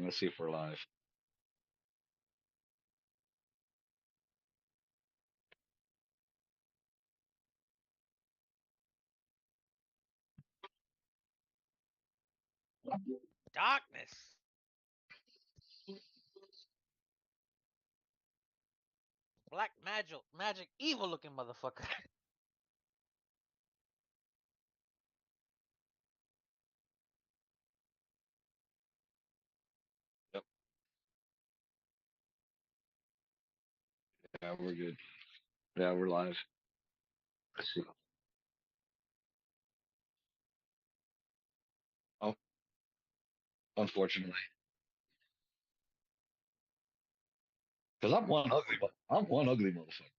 Let's see if we're live. Darkness. Black magic, evil looking motherfucker. Yep. Yeah, we're good. Yeah, we're live. Let's see. Oh, unfortunately, because I'm one ugly motherfucker.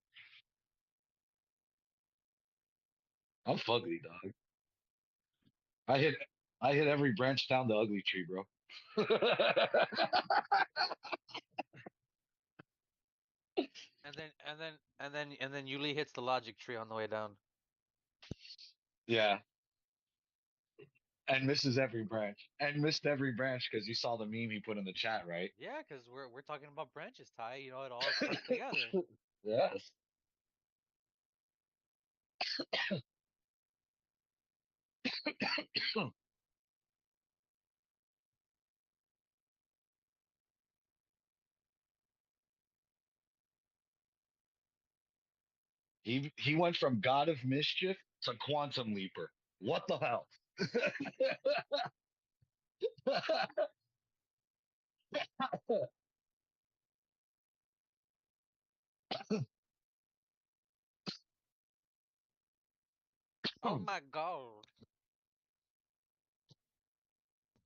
I'm fugly, dog. I hit I hit every branch down the ugly tree, bro. And then Yuli hits the logic tree on the way down. Yeah, and misses every branch, and missed every branch because you saw the meme he put in the chat, right? Yeah, because we're talking about branches, Ty. You know, it all starts together. Yes. He went from God of Mischief to Quantum Leaper. What the hell? Oh my god.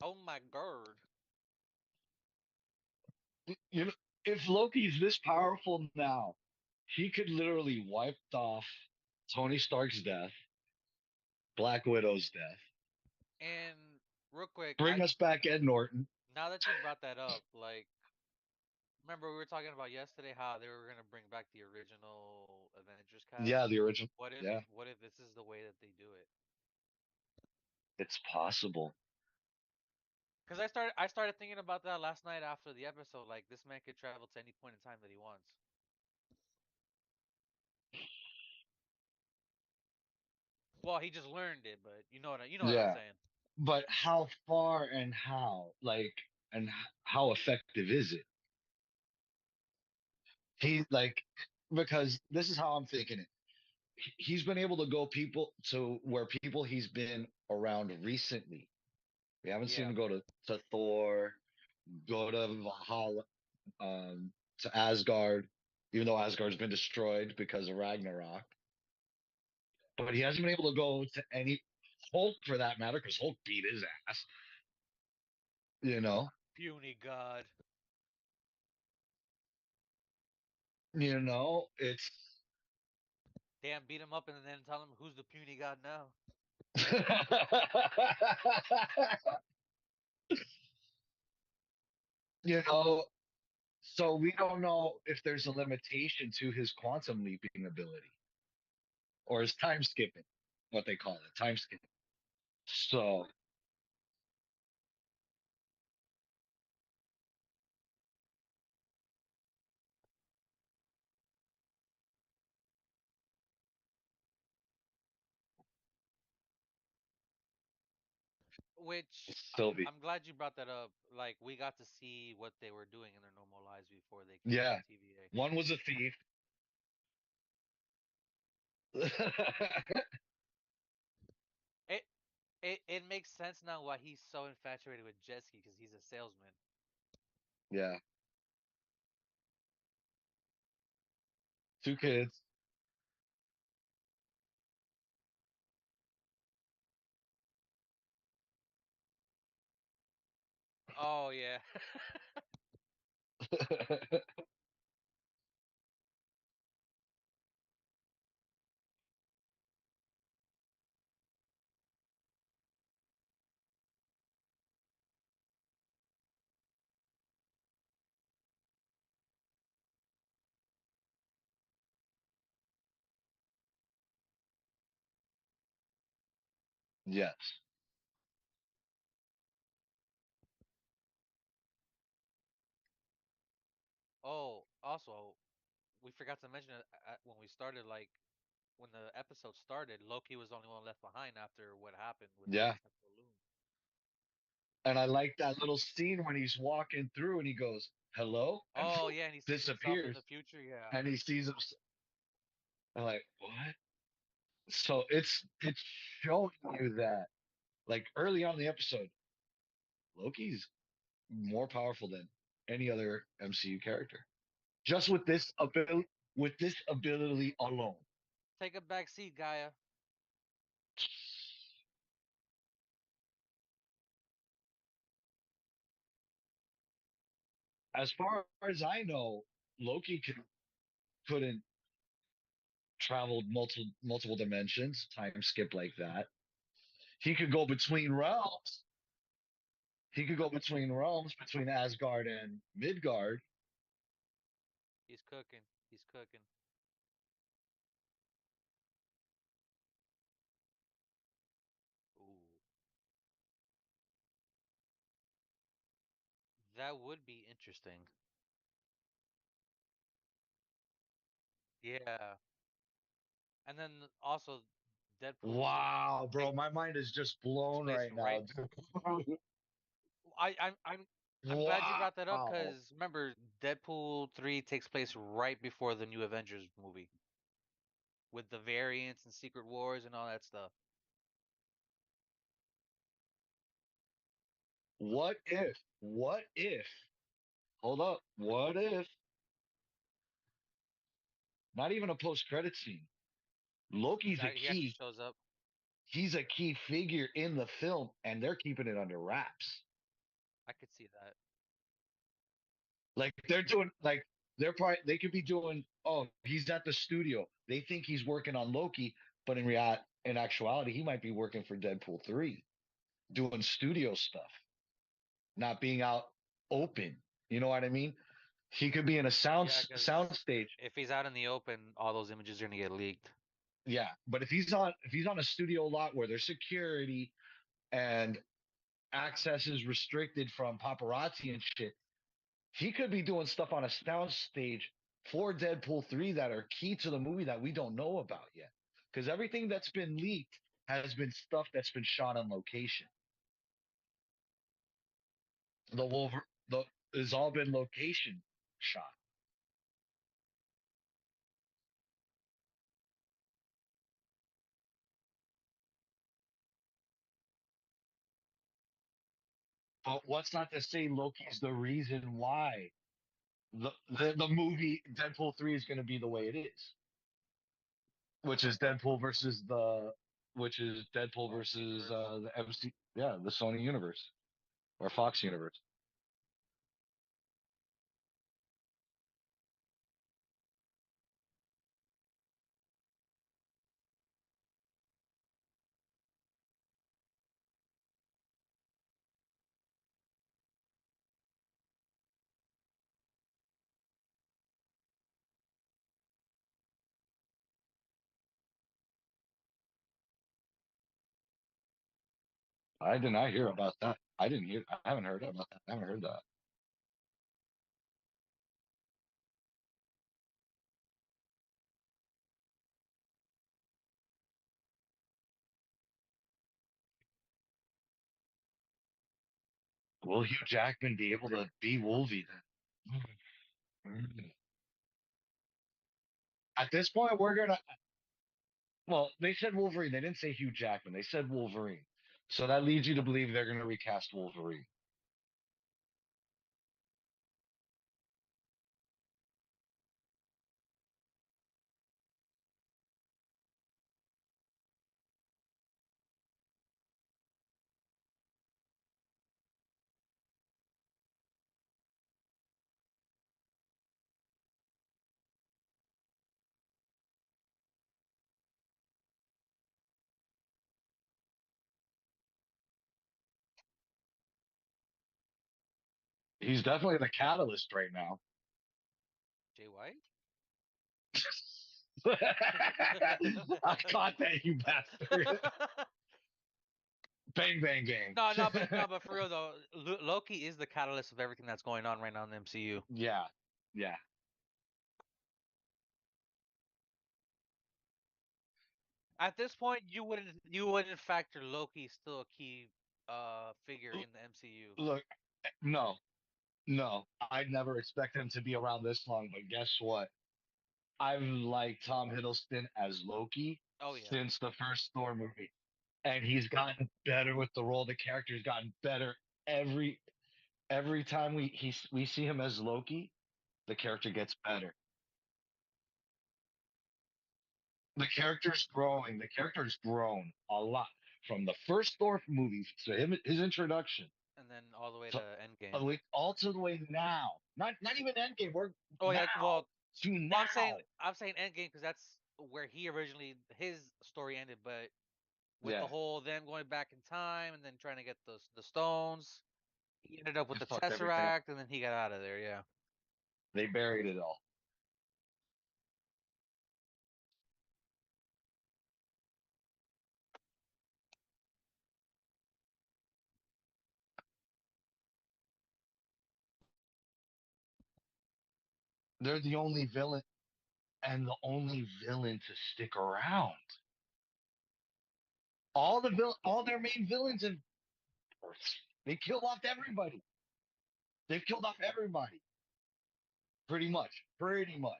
Oh my god. You know, if Loki's this powerful now, he could literally wipe off Tony Stark's death, Black Widow's death, And real quick, bring us back Ed Norton. now that you brought that up, like, remember we were talking about yesterday how they were gonna bring back the original Avengers cast? Yeah, the original. What if Yeah, what if this is the way that they do it? it's possible. Because I started thinking about that last night after the episode. Like, this man could travel to any point in time that he wants. Well, he just learned it, but you know what I'm Yeah, saying. but how far and how, like, and how effective is it? He like because this is how I'm thinking it. He's been able to go people to where people he's been around recently. We haven't seen Yeah. him go to Thor, go to Valhalla, um, to Asgard, even though Asgard's been destroyed because of Ragnarok. But he hasn't been able to go to any Hulk for that matter, because Hulk beat his ass. You know, Puny God. it's Damn, beat him up and then tell him who's the puny God now. you know, so we don't know if there's a limitation to his quantum leaping ability or his time skipping, what they call it, time skipping. So, Which Sylvie, I'm glad you brought that up. Like, we got to see what they were doing in their normal lives before they came to yeah, the TVA. one was a thief. It it makes sense now why he's so infatuated with Jesky because he's a salesman. Yeah, two kids. Oh yeah. Yes. Oh, also, we forgot to mention it when we started, like when the episode started, Loki was the only one left behind after what happened with Yeah. the balloon. And I like that little scene when he's walking through and he goes, hello, and Oh yeah, and he sees himself in disappears. the future. Yeah, And he sees him. I'm like, what? So it's showing you that like early on in the episode, Loki's more powerful than any other MCU character. Just with this ability alone. take a back seat, Gaia. As far as I know, Loki couldn't travel multiple dimensions, time skip like that. He could go between realms. He could go between realms, between Asgard and Midgard. He's cooking. He's cooking. Ooh, that would be interesting. Yeah, and then also Deadpool 3 Wow, takes bro, my mind is just blown place right right. now, dude. I'm glad you brought that up Wow. because remember Deadpool 3 takes place right before the new Avengers movie with the variants and Secret Wars and all that stuff. What if, hold up, what if, not even a post-credit scene, Loki's a He actually key, shows up. he's a key figure in the film and they're keeping it under wraps. I could see that. Like they're doing like they're probably they could be doing, oh, he's at the studio. They think he's working on Loki, but in actuality, he might be working for Deadpool 3, doing studio stuff, not being out open. You know what I mean? He could be in a Yeah, because sound stage. if he's out in the open, all those images are gonna get leaked. Yeah. But if he's on a studio lot where there's security and access is restricted from paparazzi and shit, he could be doing stuff on a sound stage for Deadpool 3 that are key to the movie that we don't know about yet. Because everything that's been leaked has been stuff that's been shot on location. The Wolver the has all been location shot. But what's not to say Loki's the reason why the movie Deadpool 3 is going to be the way it is, which is Deadpool Fox versus Universe. the MC, yeah, the Sony universe or Fox universe. I did not hear about that. I haven't heard about that. I haven't heard that. Will Hugh Jackman be able to be Wolvie then? At this point, we're gonna. Well, they said Wolverine. They didn't say Hugh Jackman. They said Wolverine. So that leads you to believe they're gonna recast Wolverine. He's definitely the catalyst right now. Jay White? I caught that, you bastard. Bang, bang, bang. No, but for real though, Loki is the catalyst of everything that's going on right now in the MCU. Yeah. Yeah. At this point, you wouldn't factor Loki still a key figure in the MCU. Look, no, no, I'd never expect him to be around this long, but guess what? I've liked Tom Hiddleston as Loki Oh yeah. since the first Thor movie. And he's gotten better with the role. The character's gotten better every every time we see him as Loki, the character gets better. The character's growing. The character's grown a lot from the first Thor movie to his introduction And then all the way to to Endgame. all to the way now. Not even Endgame. We're Oh now yeah, to well, now. I'm saying Endgame because that's where he originally his story ended. But with the Yeah, whole them going back in time and then trying to get the stones, he ended up with it the fucked everything up. Tesseract, and then he got out of there. Yeah. They buried it all. They're the only villain and the only villain to stick around. All their main villains have they killed off everybody. They've killed off everybody. Pretty much. Pretty much.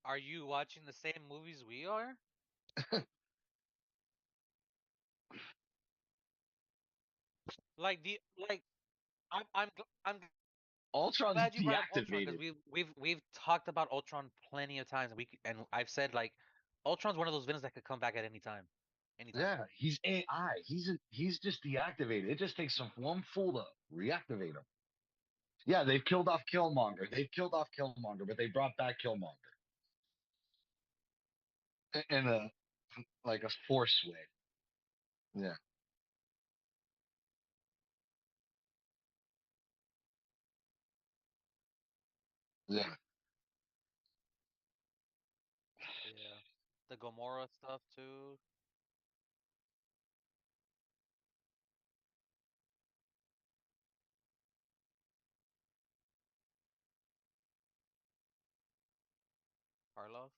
Are you watching the same movies we are? Like the like I'm Ultron's glad you brought up Ultron because deactivated. we've talked about Ultron plenty of times, and I've said like Ultron's one of those villains that could come back at any time, anytime. Yeah, he's AI. He's just deactivated. It just takes some one fool to reactivate him. Yeah, they've killed off Killmonger. They've killed off Killmonger, but they brought back Killmonger in a like a force way. Yeah, yeah, Yeah, the Gomorrah stuff too. Karloff.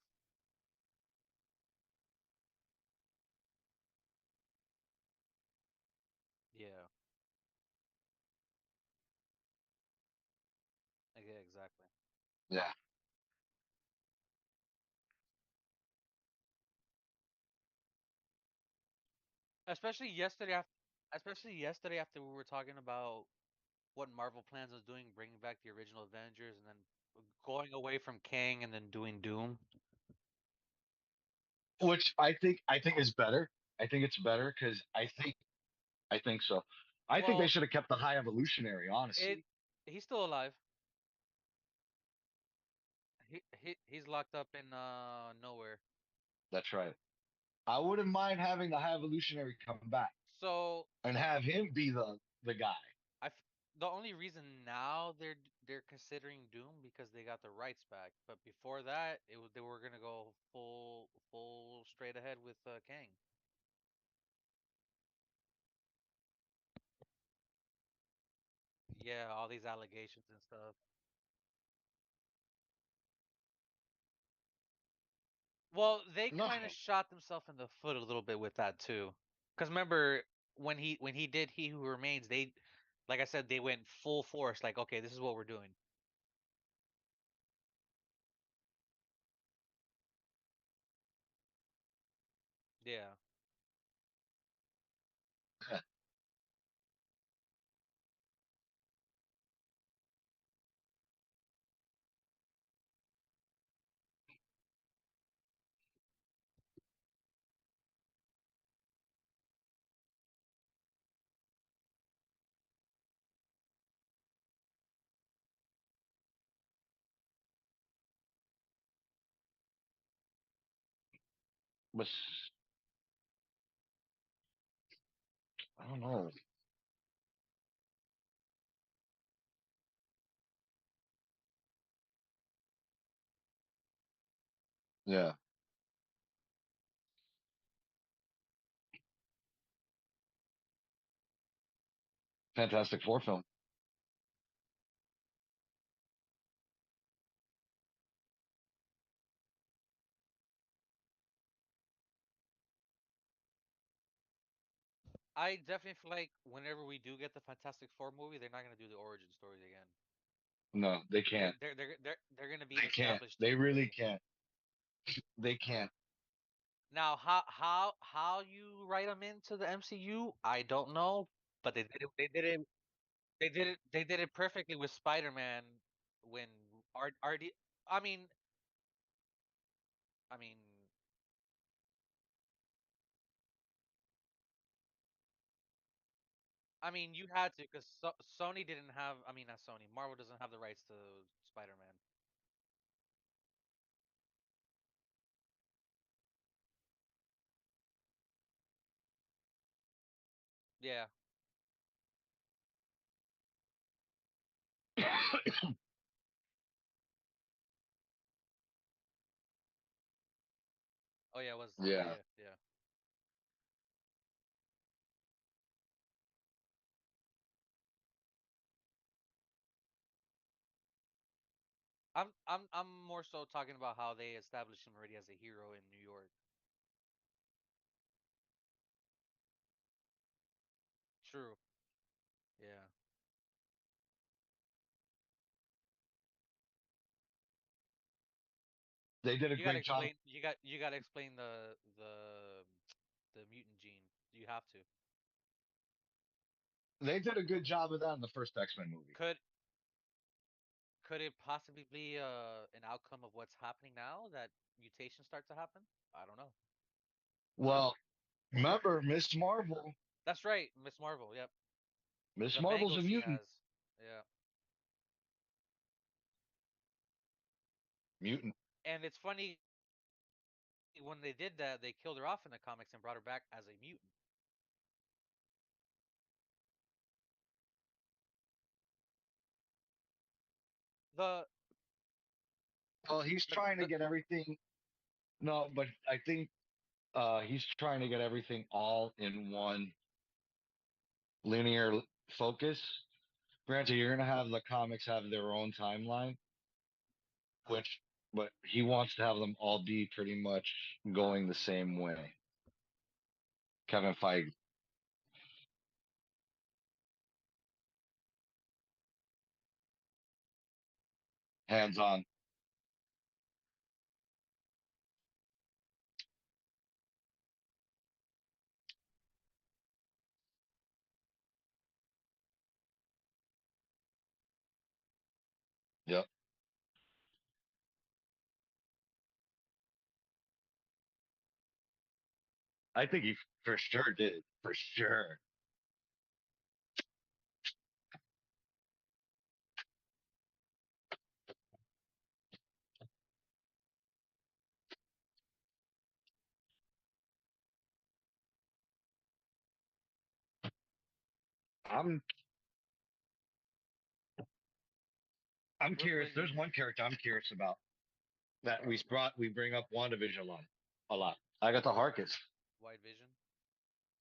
Yeah, yeah, exactly. yeah. Especially yesterday after, especially yesterday after we were talking about what Marvel plans was doing, bringing back the original Avengers, and then going away from Kang and then doing Doom. Which I think is better. I think it's better because I think so. I think they Well, should have kept the High Evolutionary, it honestly. he's still alive. He's locked up in nowhere. That's right. I wouldn't mind having the High Evolutionary come back So and have him be the guy. I f- the only reason now they're considering Doom because they got the rights back. But before that, they were gonna go full straight ahead with Kang. Yeah, all these allegations and stuff. Well, they No, kind of shot themselves in the foot a little bit with that too. Cause remember when he did He Who Remains, they, like I said, they went full force. Like, okay, this is what we're doing. Yeah. but I don't know. Yeah, Fantastic Four film. I definitely feel like whenever we do get the Fantastic Four movie, they're not gonna do the origin stories again. No, they They're can't. they're they're they're, they're gonna be an They can't. established They team really already. can't. They can't. Now, how you write them into the MCU, I don't know, but they did it perfectly with Spider-Man when RD. I mean, I mean, you had to because Sony didn't have. I mean, not Sony. Marvel doesn't have the rights to Spider-Man. Yeah. Oh yeah, it was. Yeah, Yeah. yeah, yeah. I'm more so talking about how they established him already as a hero in New York. True. Yeah. They did a You gotta great job. explain. You gotta explain the mutant gene. You have to. They did a good job of that in the first X-Men movie. Could could it possibly be an outcome of what's happening now that mutations start to happen? I don't know. Well, remember Miss Marvel. That's right, Miss Marvel. Yep. Miss The Marvel's bangle a she mutant. has. Yeah. Mutant. And it's funny when they did that, they killed her off in the comics and brought her back as a mutant. The Well, he's trying to the get everything. No, but I think he's trying to get everything all in one linear focus. Granted, you're gonna have the comics have their own timeline, which, but he wants to have them all be pretty much going the same way. Kevin Feige, hands on. Yep. I think he for sure did. For sure. I'm I'm real curious. quick, There's one character I'm curious about that we bring up WandaVision a lot. A lot. Agatha Harkness. White Vision.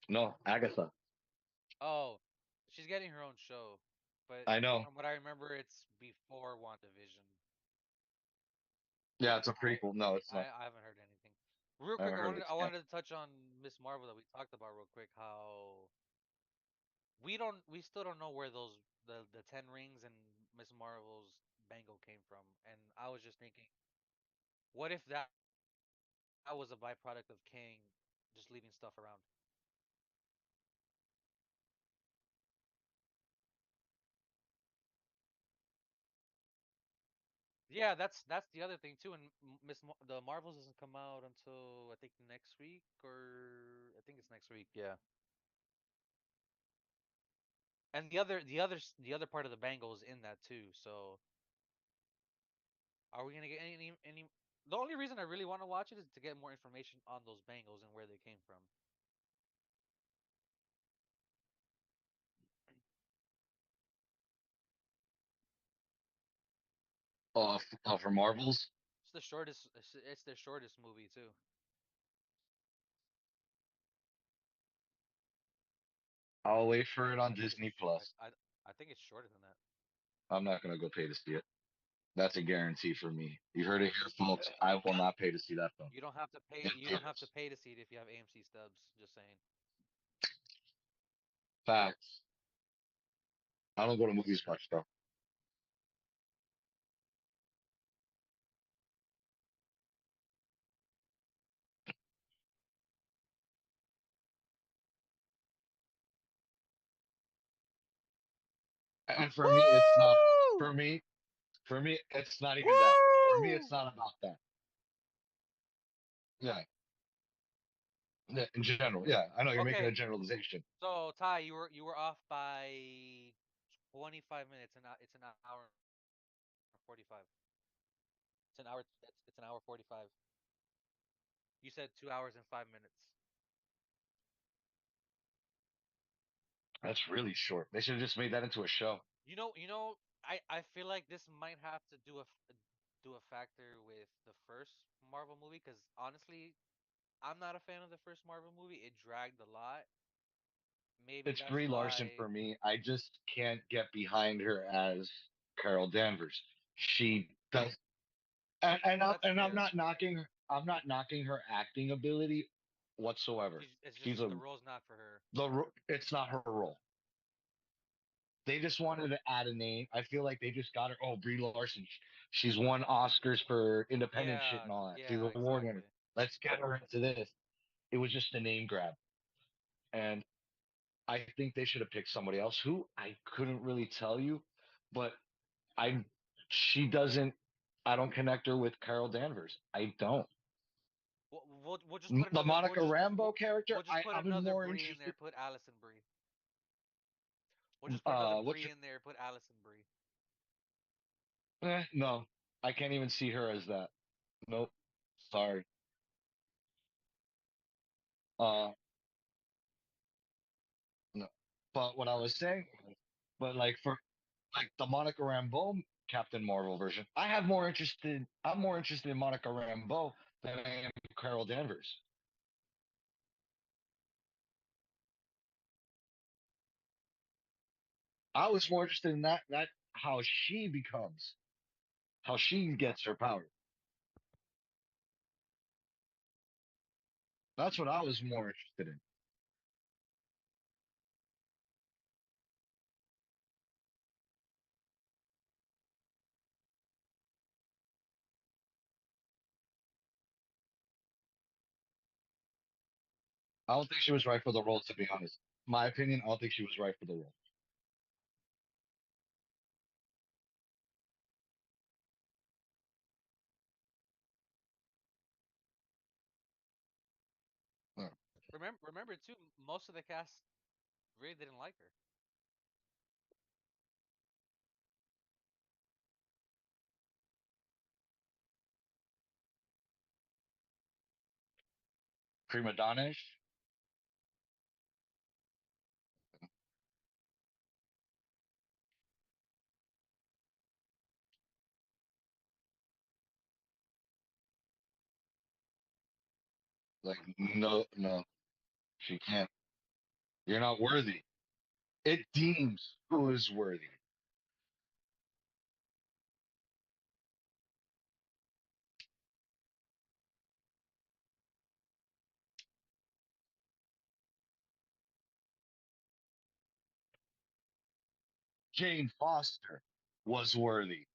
No, Agatha. Oh, she's getting her own show, but I know. from what I remember, it's before WandaVision. Yeah, it's a I prequel. No, it's not. I haven't heard anything. Real I quick, haven't heard of it I yet. wanted to touch on Miss Marvel that we talked about real quick. How we still don't know where the 10 rings and Miss Marvel's bangle came from. And I was just thinking, what if that was a byproduct of Kang just leaving stuff around? Yeah, that's the other thing too. And the Marvels doesn't come out until I think next week, or I think it's next week. Yeah. And the other part of the bangle is in that too. So are we gonna get any? The only reason I really want to watch it is to get more information on those bangles and where they came from. For Marvels. It's the shortest. It's their shortest movie too. I'll wait for it I on think it's Disney Plus. I think it's shorter than that. I'm not gonna go pay to see it. That's a guarantee for me. You heard it here, folks. I will not pay to see that film You don't have to pay. in You don't have to theaters. pay to see it if you have AMC stubs. Just saying. Facts. I don't go to movies much though. And for me, it's not. For Woo! me, for me, it's not even that. For me, Woo! it's not about that. Yeah, yeah, in general. Yeah, I know you're making a Okay, generalization. so Ty, you were off by 25 minutes, and it's an hour and 45. It's an hour. It's an hour 45. You said 2 hours and 5 minutes. That's really short. They should have just made that into a show. I feel like this might have to do a factor with the first Marvel movie because honestly, I'm not a fan of the first Marvel movie. It dragged a lot. Maybe It's that's Brie Larson why. for me. I just can't get behind her as Carol Danvers. She does, That's and I'm fair. not knocking. I'm not knocking her acting ability whatsoever. It's just She's a the role's not for her. It's not her role. They just wanted to add a name. I feel like they just got her. Oh, Brie Larson. She's won Oscars for independent shit Yeah, and all that. She's yeah, an award winner. exactly. Let's get her into this. It was just a name grab. And I think they should have picked somebody else who I couldn't really tell you, but I she doesn't I don't connect her with Carol Danvers. I don't. We'll just put The another. Monica Rambo character, We'll just put I'm another more Brie in interested. there. Put Allison Brie. We'll just put another What's Brie your in there. Put Allison Brie. no. I can't even see her as that. Nope. Sorry. Uh no. But what I was saying but like for like the Monica Rambeau Captain Marvel version, I'm more interested in Monica Rambeau than I am Carol Danvers. I was more interested in that how she becomes, how she gets her power. That's what I was more interested in. I don't think she was right for the role, to be honest. My opinion, I don't think she was right for the role. Uh, Remember too. Most of the cast really didn't like her. Prima donna-ish, like no, no, she can't. You're not worthy. It deems who is worthy. Jane Foster was worthy.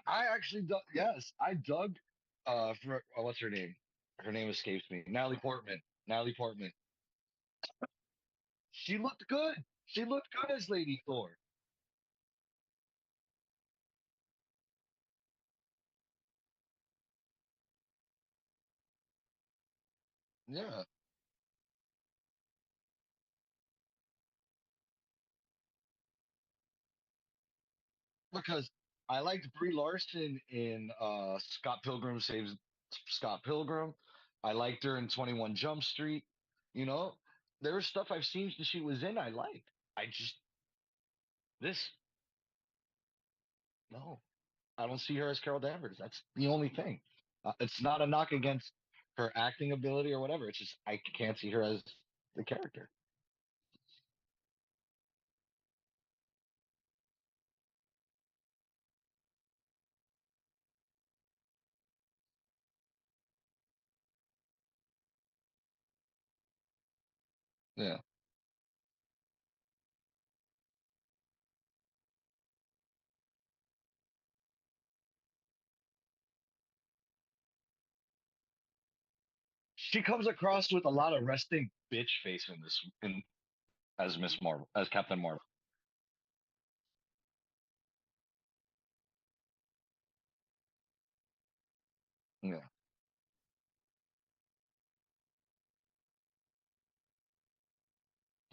I actually dug, yes, I dug for what's her name? Her name escapes me. Natalie Portman. Natalie Portman. She looked good. She looked good as Lady Thor. Yeah, because I liked Brie Larson in Scott Pilgrim Saves Scott Pilgrim. I liked her in 21 Jump Street. You know, there was stuff I've seen that she was in I liked. I just this no. I don't see her as Carol Danvers. That's the only thing. It's not a knock against her acting ability or whatever. It's just I can't see her as the character. Yeah. She comes across with a lot of resting bitch face in this in as Miss Marvel, as Captain Marvel. Yeah.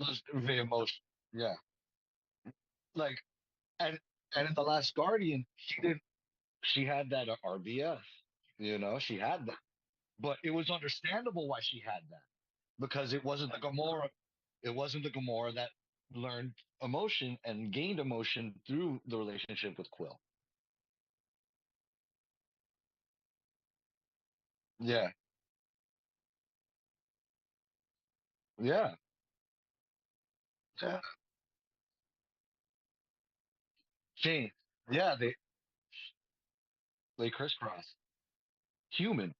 Just very emotional. Yeah. Like and and in the last Guardian, she had that RBF, she had that. But it was understandable why she had that. Because it wasn't the Gamora that learned emotion and gained emotion through the relationship with Quill. Yeah. Yeah. Yeah. She, yeah, they crisscross. Human.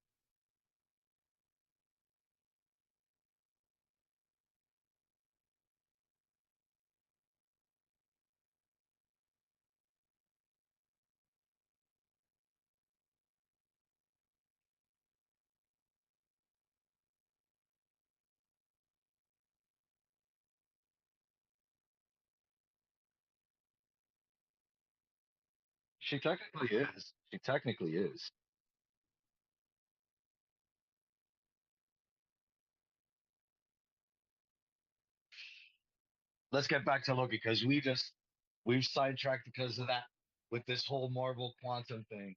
She technically is. She technically is. Let's get back to Loki because we've sidetracked because of that with this whole Marvel quantum thing.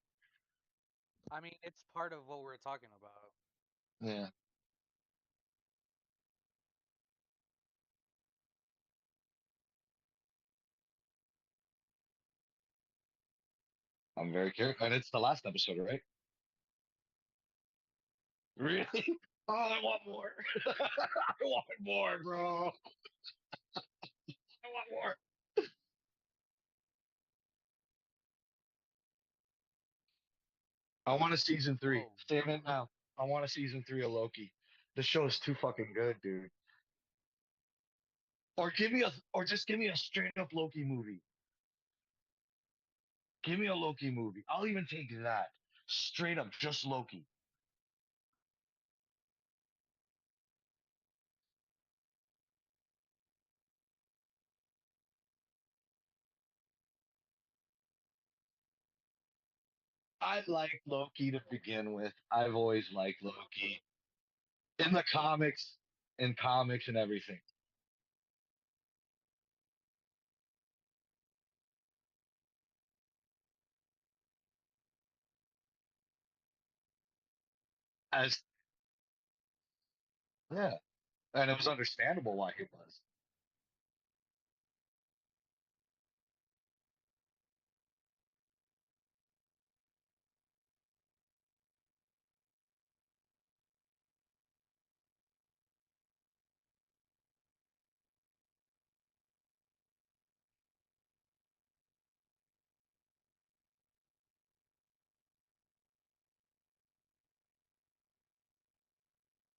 I mean, it's part of what we're talking about. Yeah. I'm very curious. And it's the last episode, right? Really? Oh, I want more. I want more, bro. I want more. I want a season three. Whoa. Saying it now. I want a season three of Loki. The show is too fucking good, dude. Or just give me a straight up Loki movie. Give me a Loki movie. I'll even take that. Straight up, just Loki. I like Loki to begin with. I've always liked Loki in the comics, and everything. As yeah, and it was understandable why he was.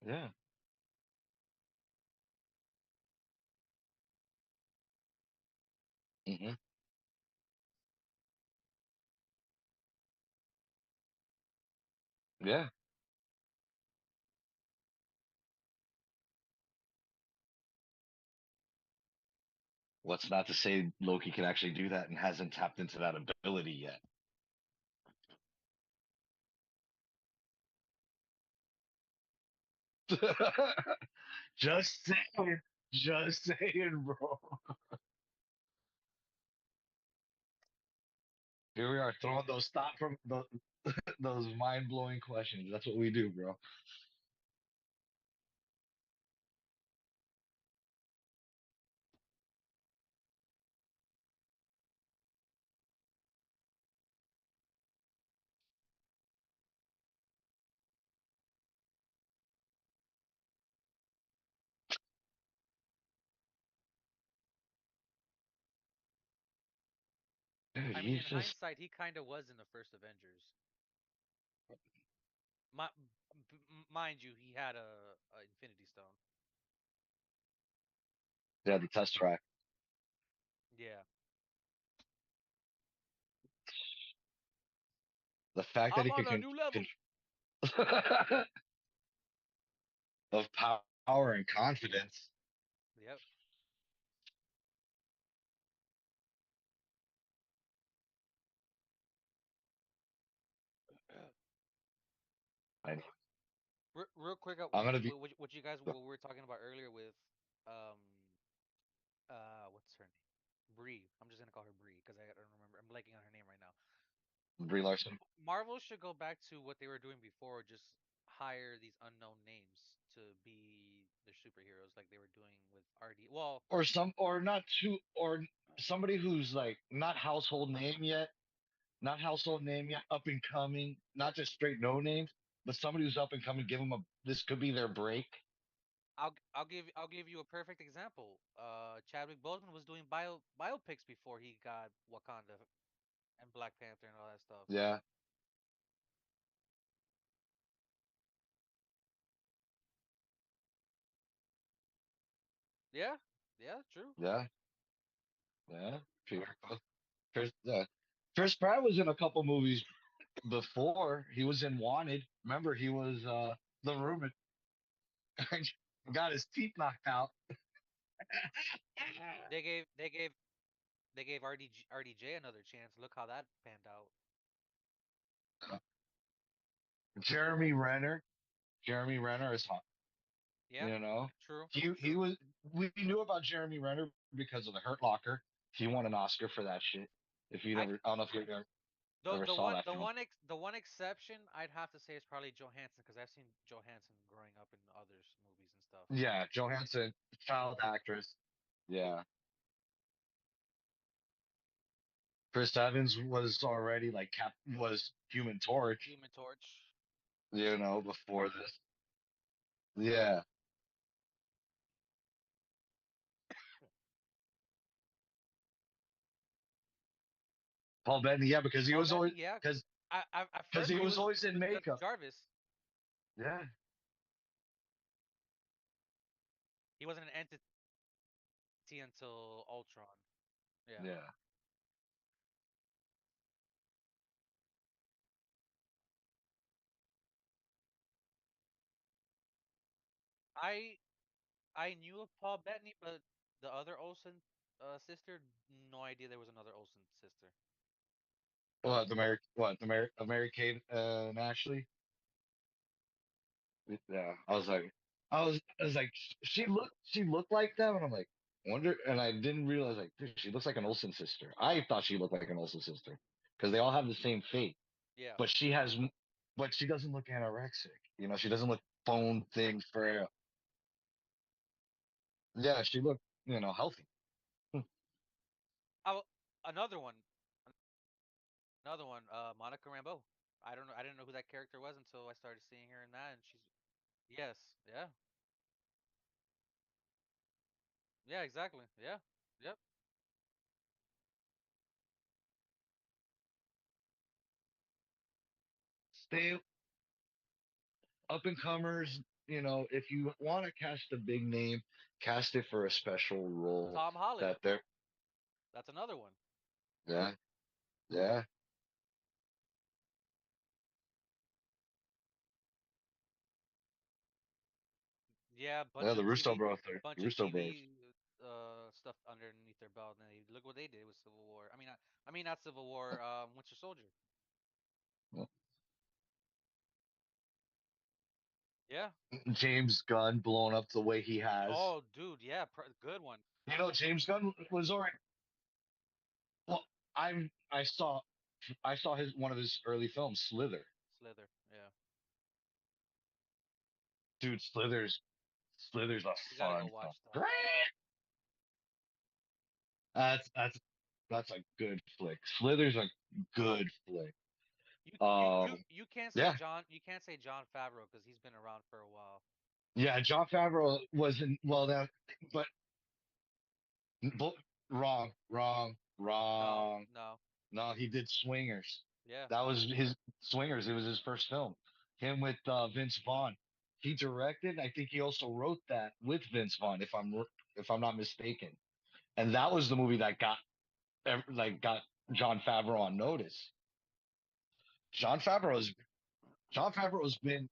Yeah. Hmm. Yeah. What's not to say Loki can actually do that and hasn't tapped into that ability yet? Just saying. Just saying, bro. Here we are throwing those thought from those mind blowing questions. That's what we do, bro. I mean, in he's just hindsight, he kind of was in the first Avengers. Mind you, he had a Infinity Stone. yeah, the Tesseract. Yeah, The fact that I'm he on a can new level. of power and confidence. Yep. I know. Real quick, I'm gonna be what you guys what we were talking about earlier with um what's her name? Bree. I'm just gonna call her Bree because I don't remember. I'm blanking on her name right now. Brie Larson, Marvel should go back to what they were doing before, just hire these unknown names to be their superheroes, like they were doing with RD. Well, or some, or not too, or somebody who's like not household name yet, not household name yet, up and coming, not just straight no names, but somebody who's up and coming. Give them a. This could be their break. I'll give you a perfect example. Chadwick Boseman was doing biopics before he got Wakanda and Black Panther and all that stuff. Yeah, Yeah, yeah, true. yeah, yeah. Yeah. Chris Pratt was in a couple movies before. He was in Wanted. Remember, he was the roommate. Got his teeth knocked out. They gave they gave they gave RDJ another chance. Look how that panned out. Jeremy Renner. Jeremy Renner is hot. Yeah, You know, true, he true. was. We knew about Jeremy Renner because of the Hurt Locker. He won an Oscar for that shit. If you I never, I don't know if you ever saw that film. the one exception I'd have to say is probably Johansson because I've seen Johansson growing up in others movies and stuff. Yeah, Johansson, child actress. Yeah, Chris Evans was already like was Human Torch. Human Torch. You know, before this. Yeah, Paul Bettany. Yeah, because he Paul was always Bettany, yeah. because At because first he was always he in was just makeup. Jarvis. Yeah, He wasn't an entity until Ultron. Yeah. yeah. I I knew of Paul Bettany, but the other Olsen sister, no idea there was another Olsen sister. The Mary Kate and Ashley. Yeah, I was like, she looked like them, and I'm like, wonder, and I didn't realize like, dude, she looks like an Olsen sister. I thought she looked like an Olsen sister because they all have the same face, Yeah. but she has, but she doesn't look anorexic. You know, she doesn't look bone thin, frail. Yeah, she looked, healthy. Oh, another one, another one. Monica Rambeau. I didn't know who that character was until I started seeing her in that, and she's yes, yeah, yeah, exactly, yeah, yep. Stay up and comers. You know, if you want to cast a big name, cast it for a special role Tom Holland. that they're. That's another one. Yeah, yeah, Yeah, yeah. The bunch of Russo Bros. TV stuff underneath their belt, and they look what they did with Civil War. I mean not Civil War. Winter Soldier. Yeah. James Gunn blown up the way he has. Oh, dude, yeah, good one. You know, James Gunn was already. Well, I saw his one of his early films, Slither. Slither. Yeah. Dude, Slither's a You gotta go fun film. watch that. That's that's that's a good flick. Slither's a good flick. You can't say Yeah, John Favreau because he's been around for a while. yeah. John Favreau wasn't well that, but wrong, No, wrong. no. No, he did Swingers. Yeah. That was his Swingers. It was his first film. Him with Vince Vaughn. He directed. I think he also wrote that with Vince Vaughn, if I'm not mistaken. And that was the movie that got John Favreau on notice. John Favreau's John Favreau's been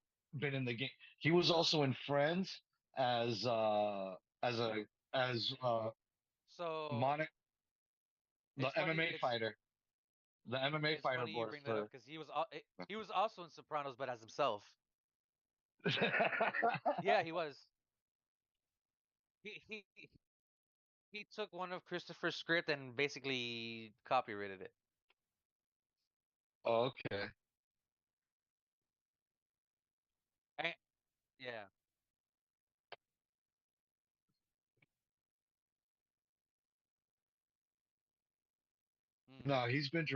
in the game. He was also in Friends as as a as So Monica, the it's funny. MMA fighter, the MMA It's fighter funny you boy bring that up for. because he was also in Sopranos, but as himself. Yeah, he was. He he he took one of Christopher's script and basically copyrighted it. Okay. And, yeah. Hmm. No, he's been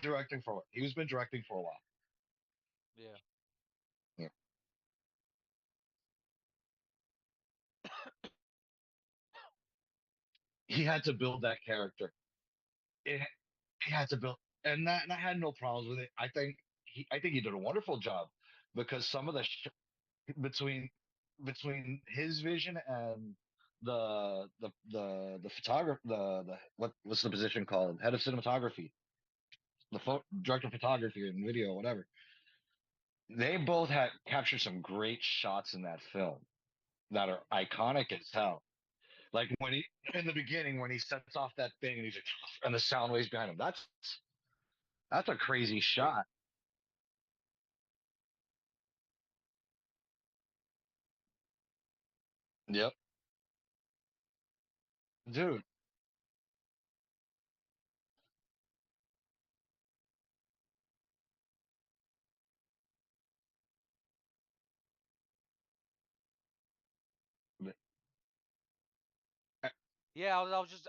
directing for he's been directing for a while. Yeah. Yeah. He had to build that character. It, he had to build, and I had no problems with it. I think he did a wonderful job because some of the between his vision and the photographer the what's the position called, head of cinematography, director of photography and video, whatever. They both had captured some great shots in that film that are iconic as hell. Like when he in the beginning when he sets off that thing and he's like, and the sound waves behind him. That's a crazy shot. Yep, dude.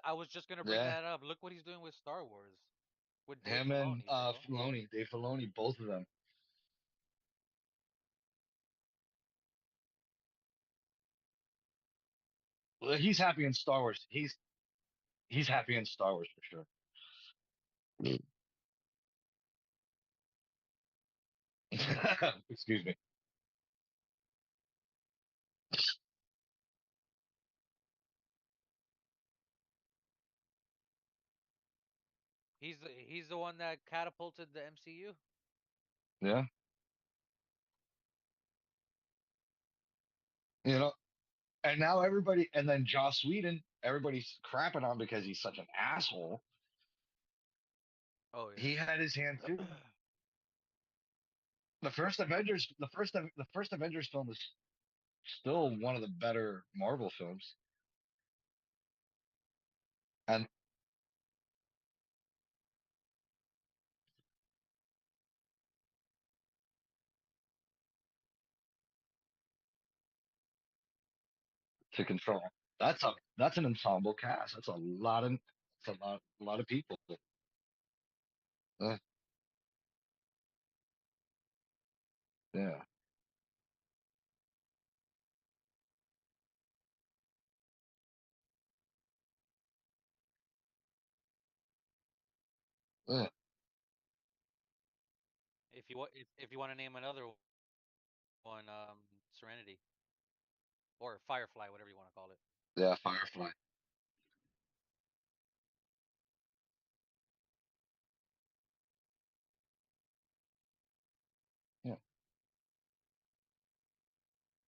I was just gonna bring Yeah, that up. Look what he's doing with Star Wars, with Dave him and Filoni, bro. Dave Filoni, both of them. Well, he's happy in Star Wars. He's happy in Star Wars for sure. Excuse me. He's the one that catapulted the MCU. Yeah, you know, and now everybody, and then Joss Whedon, everybody's crapping on because he's such an asshole. Oh He had his hand yeah. too. The first Avengers film is still one of the better Marvel films, and to control. That's an ensemble cast. That's a lot of people. Uh, yeah, yeah, If you want to name another one, Serenity or Firefly, whatever you want to call it. yeah. Firefly. Yeah,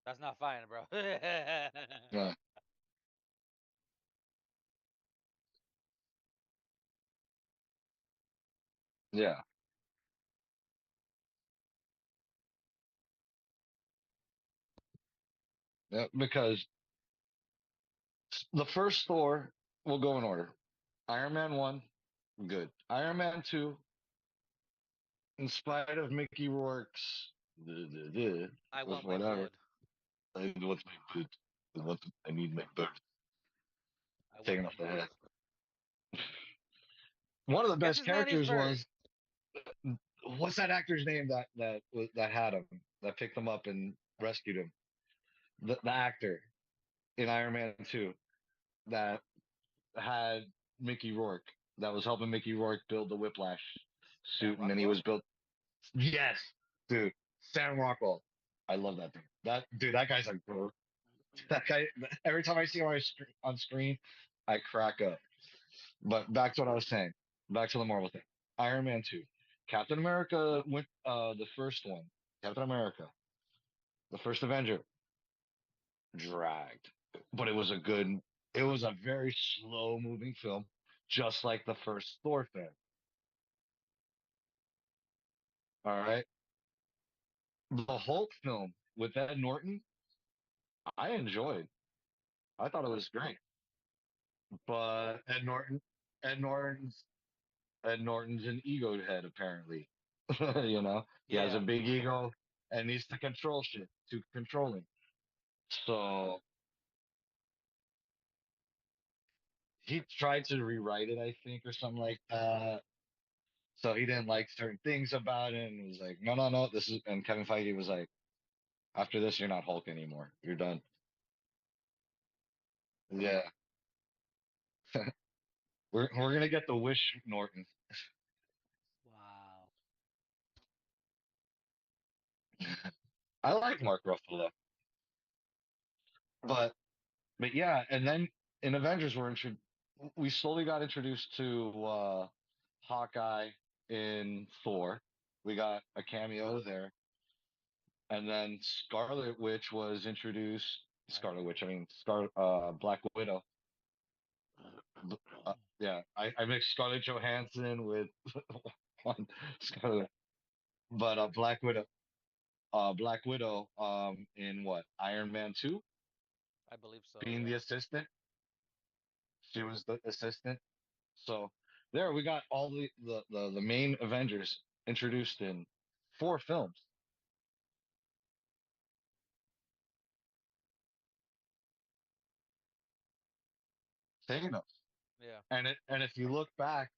That's not fine, bro. yeah, yeah, yeah. Because the first Thor will go in order. Iron Man 1, good. Iron Man 2, in spite of Mickey Rourke's I with want my whatever. blood. I want my boot. I need my boot. I want Taking my off the blood. head. One of the Guess best his name is characters Bird. was, what's that actor's name that had him, that picked him up and rescued him? The actor in Iron Man 2 that had Mickey Rourke. that was helping Mickey Rourke build the Whiplash Sam suit, and then he Rockwell. was built. Yes, dude, Sam Rockwell. I love that dude. That dude, that guy's like, bro. That guy. Every time I see him on screen, I crack up. But back to what I was saying. Back to the Marvel thing. Iron Man 2. Captain America went the first one. Captain America, the first Avenger, dragged. But it was a very slow moving film, just like the first Thor film. All right. The Hulk film with Ed Norton, I enjoyed. I thought it was great. But Ed Norton's Ed Norton's an ego head, apparently. You know, he has a Yeah, big ego and needs to control shit to controlling. So he tried to rewrite it, I think, or something like that. So he didn't like certain things about it and was like, no, no, no, this is, and Kevin Feige was like, after this, you're not Hulk anymore. You're done. Yeah. We're gonna get the Wish Norton. wow. I like Mark Ruffalo, but yeah, and then in Avengers we slowly got introduced to Hawkeye in Thor. We got a cameo there, and then Scarlet Witch was introduced. Iron Scarlet Man. Witch, I mean Black Widow. Yeah, I mixed Scarlett Johansson with one Scarlet, but Black Widow, in what Iron Man 2, I believe so. being the Yeah. assistant. She was the assistant. So there we got all the main Avengers introduced in 4 films. Thanos. Yeah. And if you look back,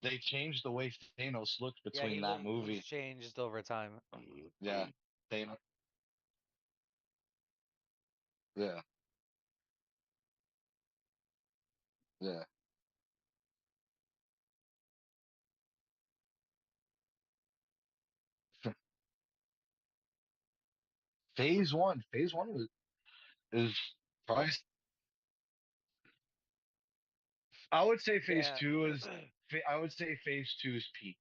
they changed the way Thanos looked Yeah. between that He's movie. changed over time. Yeah. Thanos. Yeah. Yeah. Phase one is probably, I would say phase Yeah. two is I would say phase two is peak.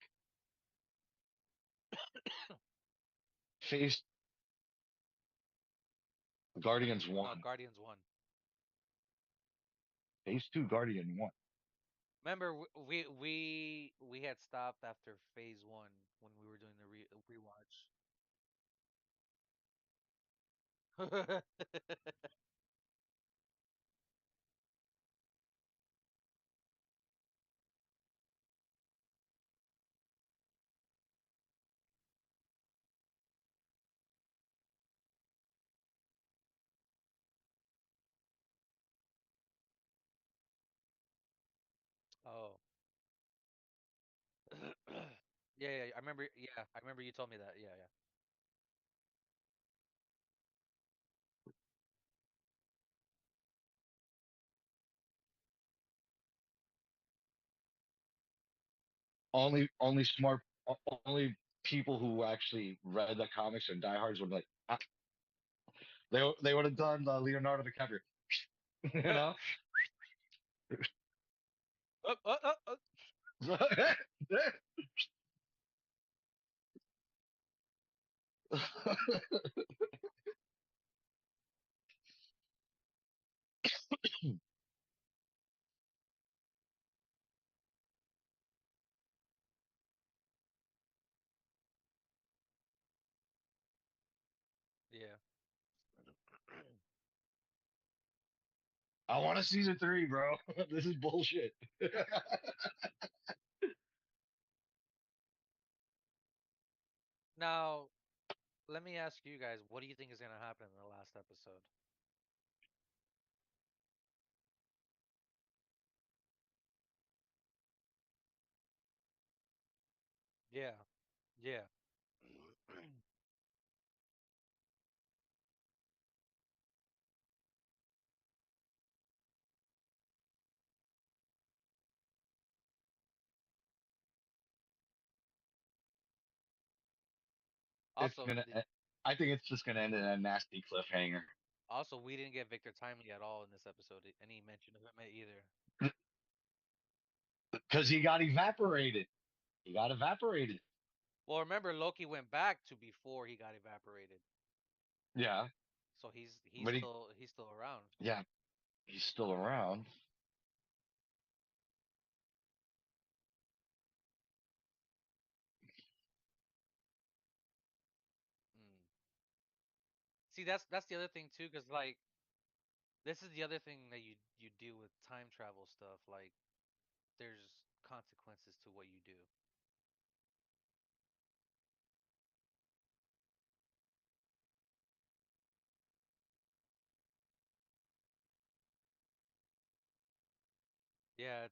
Phase Guardians No, one. Guardians one. Phase two Guardian one. Remember, we had stopped after phase one when we were doing the rewatch. Oh. Yeah, yeah, I remember. Yeah, I remember you told me that. Yeah, yeah. Only only people who actually read the comics or diehards would be like, ah, they would have done the Leonardo DiCaprio. You know. Oh, oh, oh, oh. Yeah. I want a season three, bro. This is bullshit. Now, let me ask you guys, what do you think is gonna happen in the last episode? Yeah, yeah. it's Also, gonna. I think it's just gonna end in a nasty cliffhanger also we didn't get Victor Timely at all in this episode. Any mention of him either. because he got evaporated. He got evaporated. Well, remember Loki went back to before he got evaporated, Yeah, so but he, he's still around. yeah, he's still around. Mm. See, that's the other thing too, because like this is the other thing that you do with time travel stuff. Like there's consequences to what you do. Yeah,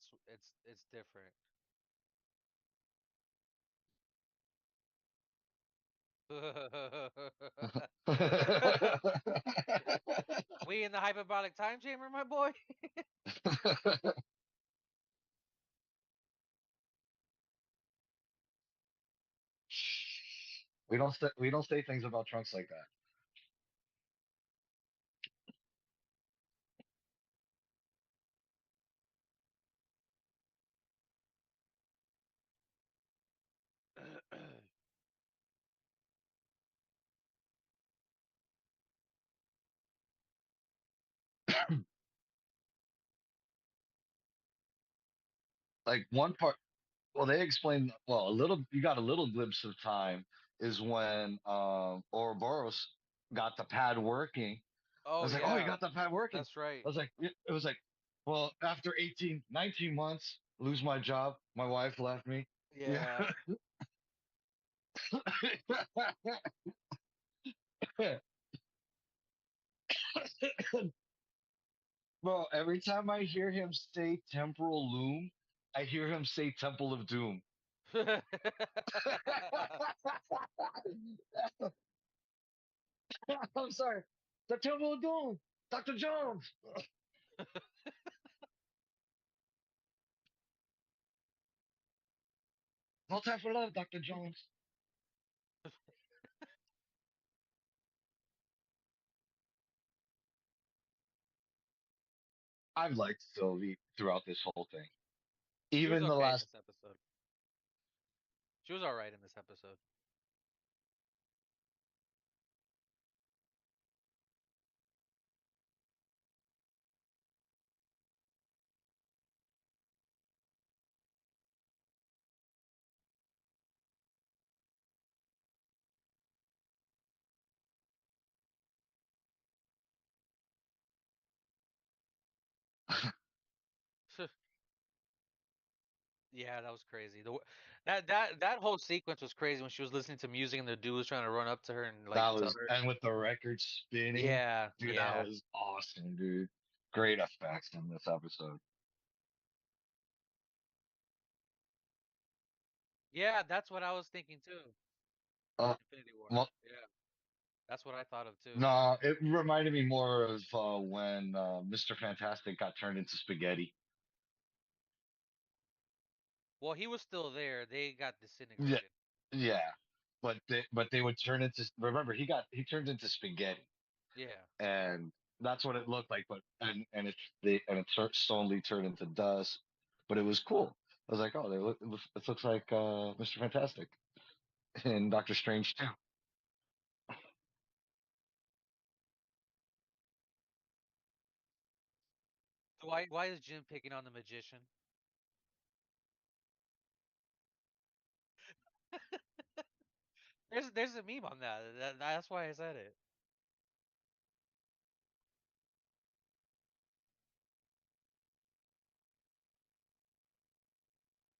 it's different. We in the hyperbolic time chamber, my boy. We don't say things about Trunks like that. Like one part, well, they explained, well, a little, you got a little glimpse of time is when Ouroboros got the pad working. I Oh was like, oh, he yeah, got the pad working. that's right. I was like, it was like, well, after 18, 19 months, lose my job, my wife left me. Yeah. Yeah. Bro, every time I hear him say temporal loom, I hear him say Temple of Doom. I'm sorry. The Temple of Doom. Dr. Jones. No time for love, Dr. Jones. I've liked Sylvie throughout this whole thing. She was Even the okay in last. this episode. She was all right in this episode. Yeah, that was crazy. That whole sequence was crazy when she was listening to music and the dude was trying to run up to her and like That tell was, her. and with the record spinning, Yeah, dude, that yeah, was awesome, dude. Great effects in this episode. yeah. That's what I was thinking too. Uh, Infinity War. well, Yeah, that's what I thought of too. no, it reminded me more of when Mr. Fantastic got turned into spaghetti. Well, he was still there. They got Yeah, disintegrated. yeah, but they would turn into. Remember, he turned into spaghetti, Yeah. and that's what it looked like. But and it slowly turned into dust. But it was cool. I was like, oh, it looks like Mr. Fantastic and Doctor Strange too. So why is Jim picking on the magician? There's a meme on that. That's why I said it.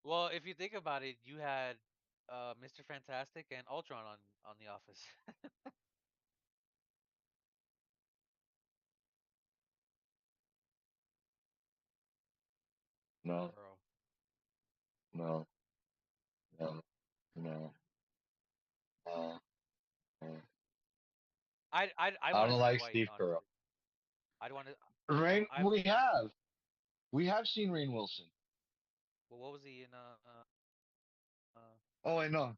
Well, if you think about it, you had Mr. Fantastic and Ultron on The Office. No, Bro. no, no, no, no, no. I I want to don't see like White, Steve Carell. honestly. I'd want to. Rain, I we have seen Rain Wilson. well, what was he in? Oh, I know.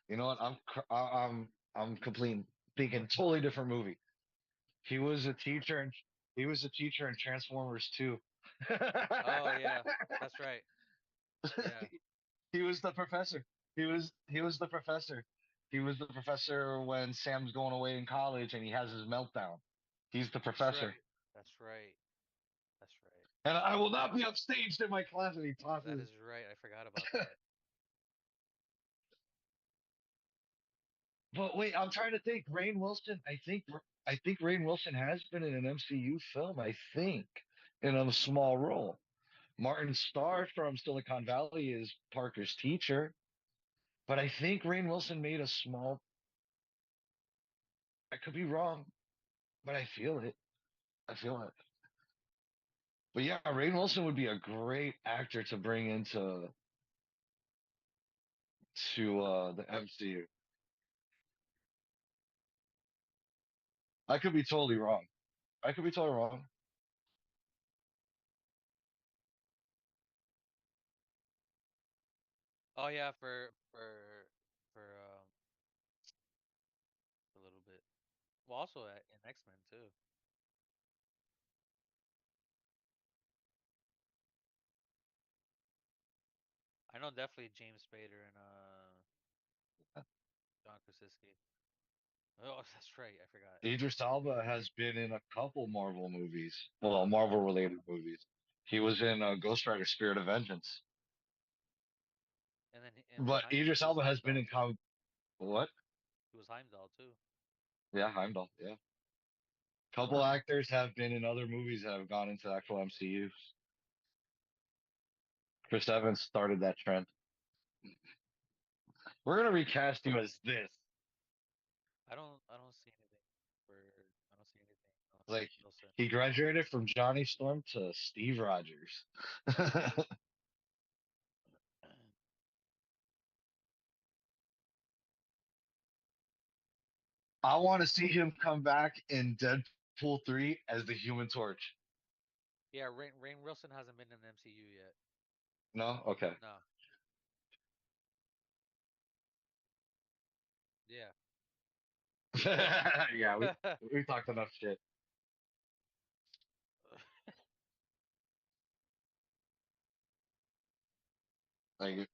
You know what? Next week. I'm complete thinking totally different movie. He was a teacher and he was a teacher in Transformers 2. Oh yeah, that's right. Yeah, He was the professor. He was the professor. He was the professor when Sam's going away in college and he has his meltdown. He's the that's professor. right. That's right. That's right. And I will not be upstaged in my class. And he That tosses. is right. I forgot about that. But wait, I'm trying to think. Rainn Wilson. I think Rainn Wilson has been in an MCU film. I think in a small role. Martin Starr from Silicon Valley is Parker's teacher. But I think Rainn Wilson made a small. I could be wrong, but I feel it. I feel it. But yeah, Rainn Wilson would be a great actor to bring into the MCU. I could be totally wrong. I could be totally wrong. Oh yeah, for a little bit. Well, also in X Men too. I know definitely James Spader and John Krasinski. Oh, that's right. I forgot. Idris Elba has been in a couple Marvel movies. Well, Marvel related movies. He was in Ghost Rider: Spirit of Vengeance. And But Idris he was Elba has been Heimdall in too. what? He was Heimdall too. Yeah, Heimdall. Yeah. Couple actors have been in other movies that have gone into the actual MCU. Chris Evans started that trend. We're gonna recast him as this. I don't see anything for I don't see anything on Like Wilson. he graduated from Johnny Storm to Steve Rogers. I want to see him come back in Deadpool 3 as the Human Torch. Yeah, Rain Wilson hasn't been in the MCU yet. No? Okay. No. Yeah. Yeah, we talked enough shit. Like